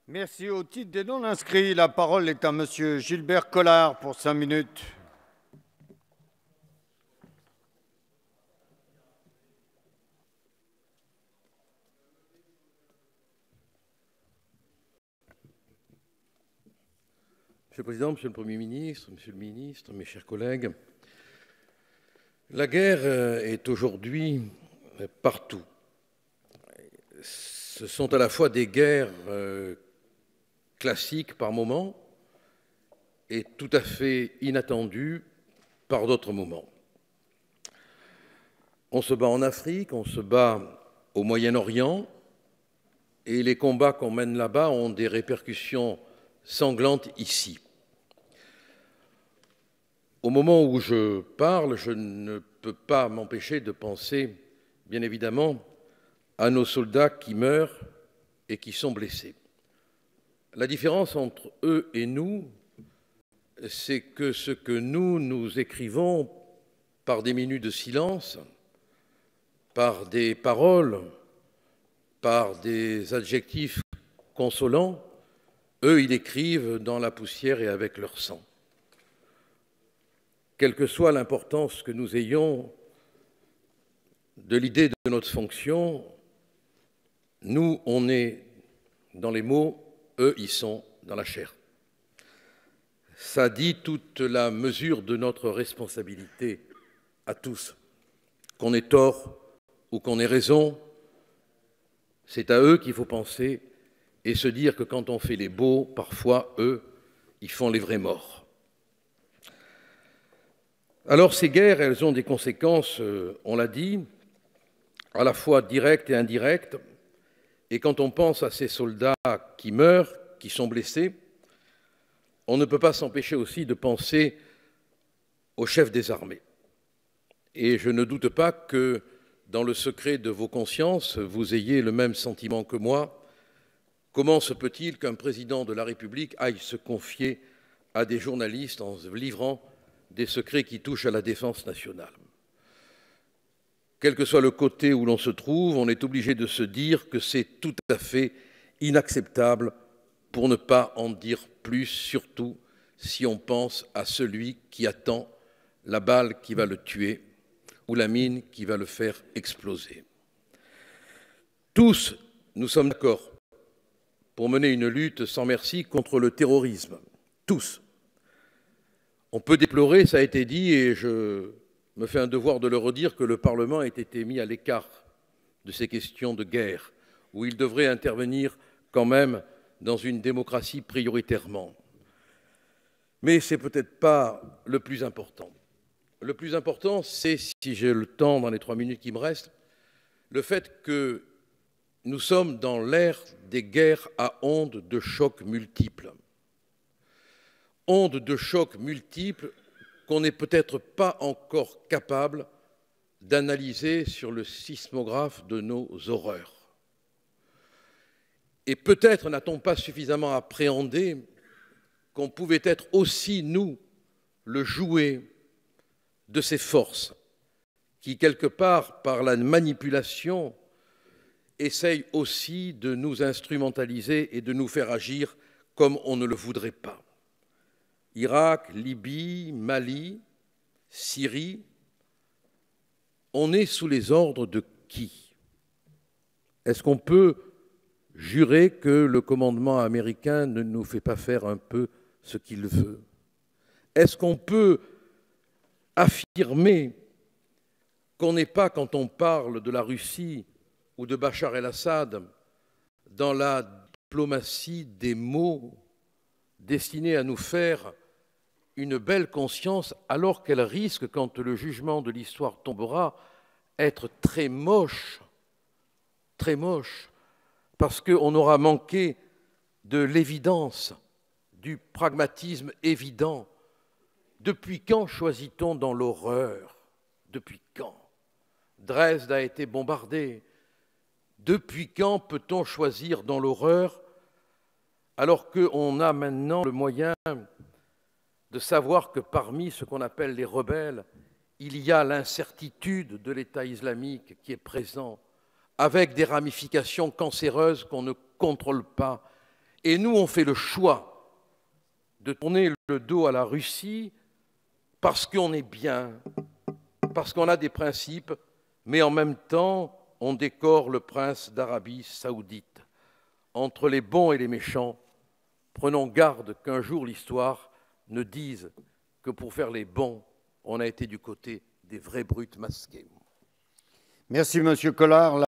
Merci. Au titre des non-inscrits, la parole est à Monsieur Gilbert Collard pour 5 minutes. Monsieur le Président, Monsieur le Premier ministre, Monsieur le Ministre, mes chers collègues, la guerre est aujourd'hui partout. Ce sont à la fois des guerres classiques par moments et tout à fait inattendues par d'autres moments. On se bat en Afrique, on se bat au Moyen-Orient, et les combats qu'on mène là-bas ont des répercussions sanglantes ici. Au moment où je parle, je ne peux pas m'empêcher de penser, bien évidemment, à nos soldats qui meurent et qui sont blessés. La différence entre eux et nous, c'est que ce que nous écrivons par des minutes de silence, par des paroles, par des adjectifs consolants, eux, ils écrivent dans la poussière et avec leur sang. Quelle que soit l'importance que nous ayons de l'idée de notre fonction, nous, on est dans les mots, eux, ils sont dans la chair. Ça dit toute la mesure de notre responsabilité à tous. Qu'on ait tort ou qu'on ait raison, c'est à eux qu'il faut penser et se dire que quand on fait les beaux, parfois, eux, ils font les vrais morts. Alors ces guerres, elles ont des conséquences, on l'a dit, à la fois directes et indirectes. Et quand on pense à ces soldats qui meurent, qui sont blessés, on ne peut pas s'empêcher aussi de penser aux chefs des armées. Et je ne doute pas que, dans le secret de vos consciences, vous ayez le même sentiment que moi. Comment se peut-il qu'un président de la République aille se confier à des journalistes en se livrant des secrets qui touchent à la défense nationale? Quel que soit le côté où l'on se trouve, on est obligé de se dire que c'est tout à fait inacceptable, pour ne pas en dire plus, surtout si on pense à celui qui attend la balle qui va le tuer ou la mine qui va le faire exploser. Tous, nous sommes d'accord pour mener une lutte sans merci contre le terrorisme. Tous. On peut déplorer, ça a été dit, et je me fais un devoir de le redire, que le Parlement ait été mis à l'écart de ces questions de guerre, où il devrait intervenir quand même dans une démocratie prioritairement. Mais ce n'est peut-être pas le plus important. Le plus important, c'est, si j'ai le temps dans les 3 minutes qui me restent, le fait que nous sommes dans l'ère des guerres à ondes de choc multiples. Ondes de choc multiples qu'on n'est peut-être pas encore capable d'analyser sur le sismographe de nos horreurs. Et peut-être n'a-t-on pas suffisamment appréhendé qu'on pouvait être aussi, nous, le jouet de ces forces qui, quelque part, par la manipulation, essayent aussi de nous instrumentaliser et de nous faire agir comme on ne le voudrait pas. Irak, Libye, Mali, Syrie, on est sous les ordres de qui? Est-ce qu'on peut jurer que le commandement américain ne nous fait pas faire un peu ce qu'il veut? Est-ce qu'on peut affirmer qu'on n'est pas, quand on parle de la Russie ou de Bachar el-Assad, dans la diplomatie des mots destinés à nous faire une belle conscience, alors qu'elle risque, quand le jugement de l'histoire tombera, être très moche, parce qu'on aura manqué de l'évidence, du pragmatisme évident. Depuis quand choisit-on dans l'horreur? Depuis quand? Dresde a été bombardée. Depuis quand peut-on choisir dans l'horreur, alors qu'on a maintenant le moyen de savoir que parmi ce qu'on appelle les rebelles, il y a l'incertitude de l'État islamique qui est présent, avec des ramifications cancéreuses qu'on ne contrôle pas. Et nous, on fait le choix de tourner le dos à la Russie parce qu'on est bien, parce qu'on a des principes, mais en même temps, on décore le prince d'Arabie saoudite. Entre les bons et les méchants, prenons garde qu'un jour l'histoire ne dise que pour faire les bons, on a été du côté des vrais brutes masqués. Merci, Monsieur Collard.